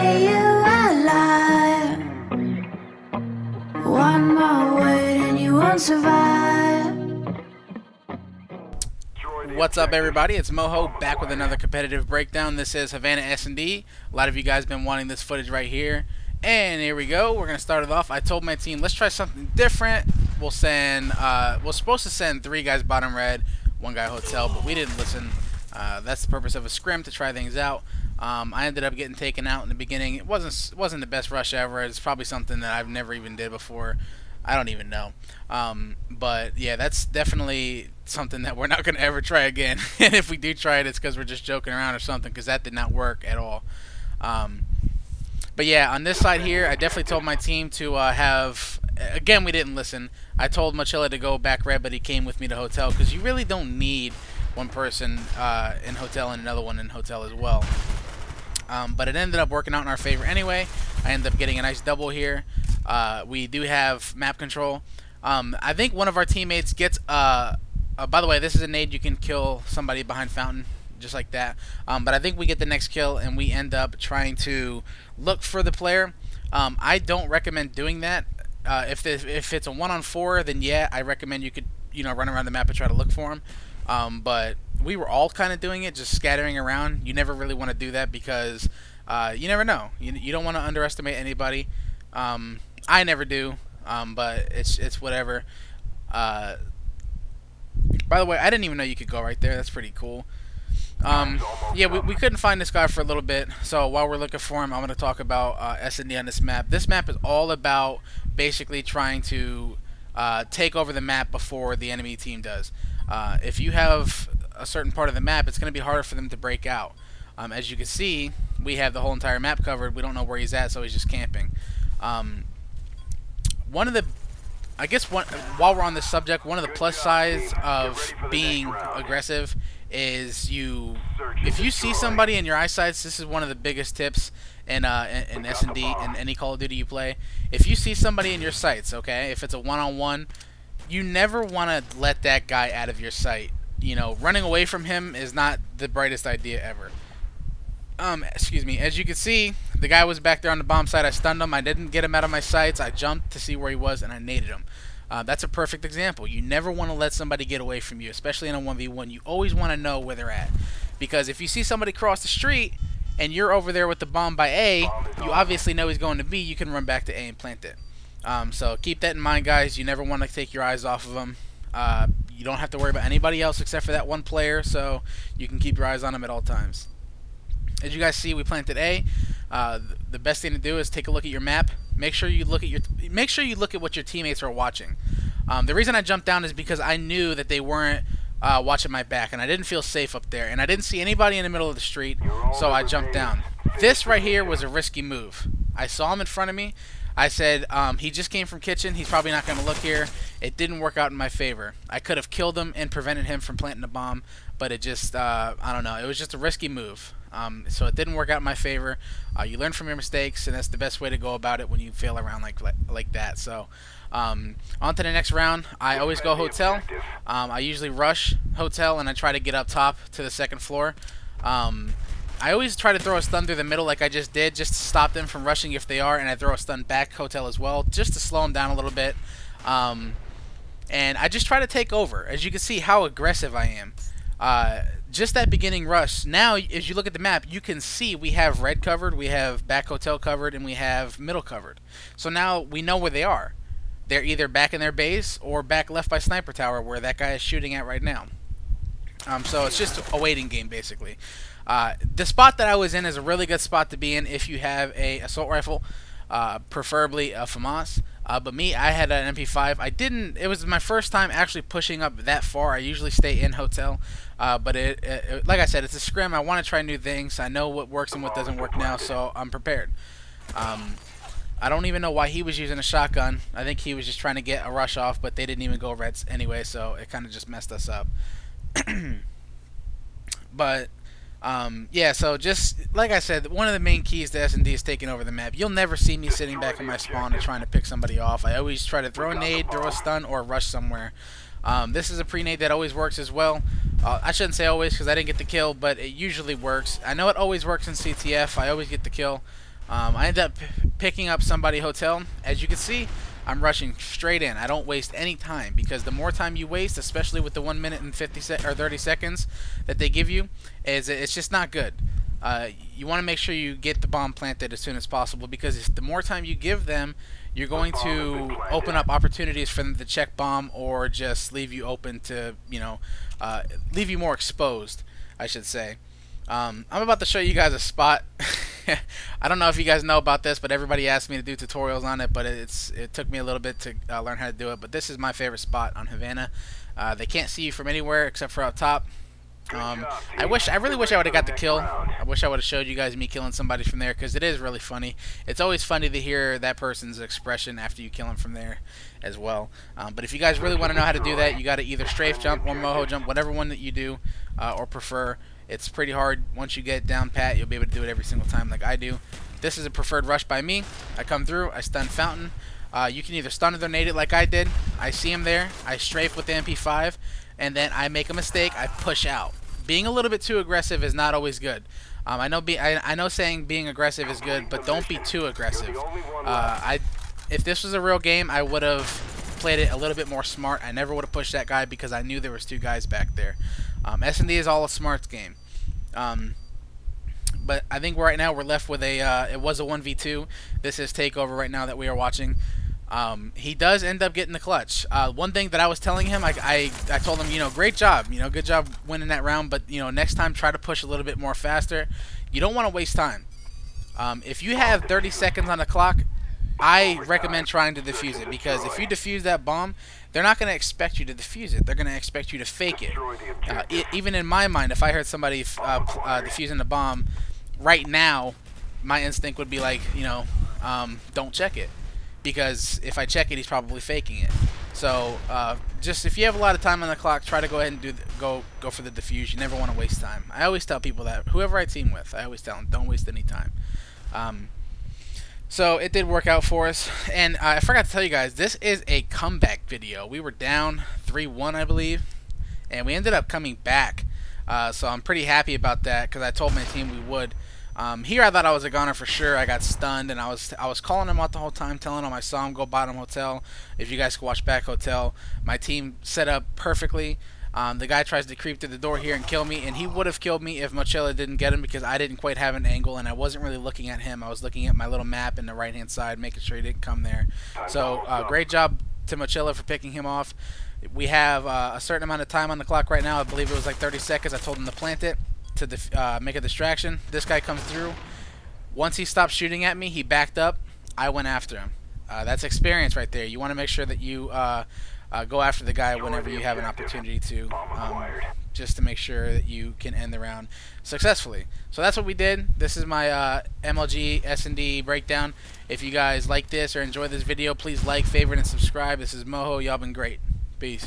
stay alive. One more word and you won't survive. What's up, everybody? It's Moho back with another competitive breakdown. This is Havana SND. A lot of you guys have been wanting this footage right here. And here we go. We're going to start it off. I told my team, let's try something different. We'll send, we're supposed to send 3 guys bottom red, 1 guy hotel, but we didn't listen. That's the purpose of a scrim, to try things out. I ended up getting taken out in the beginning. It wasn't the best rush ever. It's probably something that I've never even did before. I don't even know. But yeah, that's definitely something that we're not going to ever try again. And if we do try it, it's because we're just joking around or something, because that did not work at all. But yeah, on this side here, I definitely told my team to have, again, we didn't listen. I told Mochila to go back red, but he came with me to hotel, because you really don't need one person in hotel and another one in hotel as well. But it ended up working out in our favor anyway. I ended up getting a nice double here. We do have map control. I think one of our teammates gets, by the way, this is a nade. You can kill somebody behind fountain, just like that. But I think we get the next kill, and we end up trying to look for the player. I don't recommend doing that. If it's a 1-on-4, then yeah, I recommend you could, run around the map and try to look for him. But we were all kind of doing it, just scattering around. You never really want to do that, because you never know. You don't want to underestimate anybody. I never do, but it's whatever. By the way, I didn't even know you could go right there. That's pretty cool. Yeah, we couldn't find this guy for a little bit, so while we're looking for him, I'm going to talk about SND on this map. This map is all about basically trying to take over the map before the enemy team does. If you have a certain part of the map, it's going to be harder for them to break out. As you can see, we have the whole entire map covered. We don't know where he's at, so he's just camping. While we're on this subject, one of the plus sides of being aggressive is if you see somebody in your eyesights. This is one of the biggest tips in S&D and any Call of Duty you play. If you see somebody in your sights, okay, if it's a one-on-one, you never want to let that guy out of your sight. Running away from him is not the brightest idea ever. Excuse me. As you can see, the guy was back there on the bomb site. I stunned him. I didn't get him out of my sights. I jumped to see where he was, and I naded him. That's a perfect example. You never want to let somebody get away from you, especially in a 1v1. You always want to know where they're at. Because if you see somebody cross the street, and you're over there with the bomb by A, you obviously know he's going to B. You can run back to A and plant it. So keep that in mind, guys. You never want to take your eyes off of them. You don't have to worry about anybody else except for that one player, so you can keep your eyes on him at all times. As you guys see, we planted A. The best thing to do is take a look at your map. Make sure you look at what your teammates are watching. The reason I jumped down is because I knew that they weren't watching my back, and I didn't feel safe up there, and I didn't see anybody in the middle of the street, so I jumped down. This right here was a risky move. I saw him in front of me. I said, he just came from kitchen. He's probably not going to look here. It didn't work out in my favor. I could have killed him and prevented him from planting a bomb, but it just, I don't know. It was just a risky move. So it didn't work out in my favor. You learn from your mistakes, and that's the best way to go about it when you fail around like that. So on to the next round. I always go hotel. I usually rush hotel, and I try to get up top to the second floor. I always try to throw a stun through the middle like I just did, just to stop them from rushing if they are, and I throw a stun back hotel as well, just to slow them down a little bit. And I just try to take over. As you can see how aggressive I am. Just that beginning rush. Now, as you look at the map, you can see we have red covered, we have back hotel covered, and we have middle covered. So now we know where they are. They're either back in their base or back left by sniper tower, where that guy is shooting at right now. So it's just a waiting game, basically. The spot that I was in is a really good spot to be in if you have a assault rifle, preferably a FAMAS. But me, I had an MP5. It was my first time actually pushing up that far. I usually stay in hotel. But like I said, it's a scrim. I want to try new things. I know what works and what doesn't work now, so I'm prepared. I don't even know why he was using a shotgun. I think he was just trying to get a rush off, but they didn't even go reds anyway, so it kind of just messed us up. But yeah, so just like I said, one of the main keys to S&D is taking over the map. You'll never see me sitting back in my spawn and trying to pick somebody off. I always try to throw a nade, throw a stun, or rush somewhere. This is a pre-nade that always works as well. I shouldn't say always because I didn't get the kill, but it usually works. I know it always works in CTF. I always get the kill. I ended up picking up somebody hotel. As you can see, I'm rushing straight in. I don't waste any time, because the more time you waste, especially with the 1 minute and 30 seconds that they give you, it's just not good. You want to make sure you get the bomb planted as soon as possible, because if the more time you give them, you're going to open up opportunities for them to check bomb, or just leave you open to, leave you more exposed, I should say. I'm about to show you guys a spot. I don't know if you guys know about this, but everybody asked me to do tutorials on it, but it took me a little bit to learn how to do it. But this is my favorite spot on Havana. They can't see you from anywhere except for up top. I really wish I would have got the kill. I wish I would have showed you guys me killing somebody from there, because it is really funny. It's always funny to hear that person's expression after you kill him from there as well. But if you guys really want to know how to do that, you got to either strafe jump or moho jump, whatever one that you do or prefer. It's pretty hard. Once you get down pat, you'll be able to do it every single time like I do. This is a preferred rush by me. I come through, I stun Fountain. You can either stun or nade it like I did. I see him there, I strafe with the MP5, and then I make a mistake, I push out. Being a little bit too aggressive is not always good. I know saying being aggressive is good, but don't be too aggressive. If this was a real game, I would have played it a little bit more smart. I never would have pushed that guy, because I knew there was two guys back there. SND is all a smarts game. But I think right now we're left with a it was a 1v2. This is takeover right now that we are watching. He does end up getting the clutch. One thing that I was telling him, I told him, great job, good job winning that round, but next time try to push a little bit more faster. You don't want to waste time. If you have 30 seconds on the clock, I recommend trying to defuse it, because if you defuse that bomb, they're not going to expect you to defuse it. They're going to expect you to fake it. Even in my mind, if I heard somebody defusing the bomb right now, my instinct would be like, don't check it, because if I check it, he's probably faking it. So just if you have a lot of time on the clock, try to go ahead and go for the defuse. You never want to waste time. I always tell people that, whoever I team with, I always tell them, don't waste any time. So it did work out for us. And I forgot to tell you guys, this is a comeback video. We were down 3-1, I believe, and we ended up coming back. So I'm pretty happy about that, because I told my team we would. Here I thought I was a goner for sure. I got stunned, and I was calling him out the whole time, telling him I saw him go bottom hotel. If you guys could watch back hotel, my team set up perfectly. The guy tries to creep through the door here and kill me, and he would have killed me if Mochila didn't get him, because I didn't quite have an angle, and I wasn't really looking at him. I was looking at my little map in the right hand side, making sure he didn't come there. So great job to Mochila for picking him off. We have a certain amount of time on the clock right now. I believe it was like 30 seconds. I told him to plant it to make a distraction. This guy comes through. Once he stopped shooting at me, he backed up. I went after him. That's experience right there. You want to make sure that you go after the guy whenever you have an opportunity to, just to make sure that you can end the round successfully. So that's what we did. This is my MLG SND breakdown. If you guys like this or enjoy this video, please like, favorite, and subscribe. This is Moho. Y'all been great. Peace.